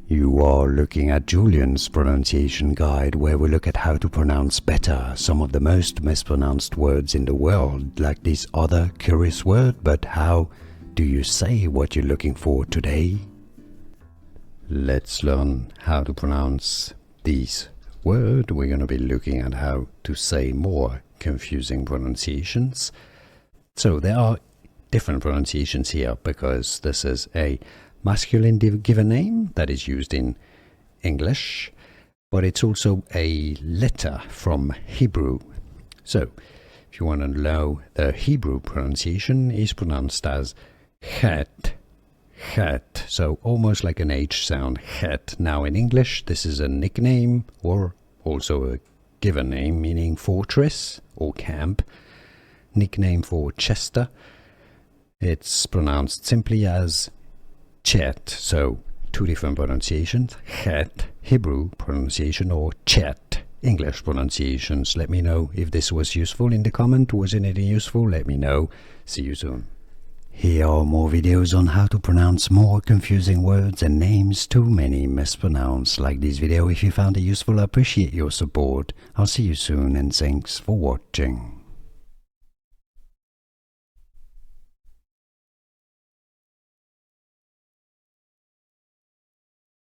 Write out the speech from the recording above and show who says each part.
Speaker 1: You are looking at Julian's pronunciation guide, where we look at how to pronounce better some of the most mispronounced words in the world, like this other curious word. But how do you say what you're looking for today? Let's learn how to pronounce this word. We're going to be looking at how to say more confusing pronunciations. So there are different pronunciations here because this is a masculine given name that is used in English, but it's also a letter from Hebrew. So if you want to know, the Hebrew pronunciation is pronounced as Chet, Chet, so almost like an H sound, Chet. Now in English this is a nickname or also a given name meaning fortress or camp. Nickname for Chester, it's pronounced simply as Chet. So two different pronunciations, Chet Hebrew pronunciation or Chet English pronunciations. Let me know if this was useful in the comment. Was anything useful? Let me know. See you soon. Here are more videos on how to pronounce more confusing words and names too many mispronounced. Like this video if you found it useful. I appreciate your support. I'll see you soon and thanks for watching.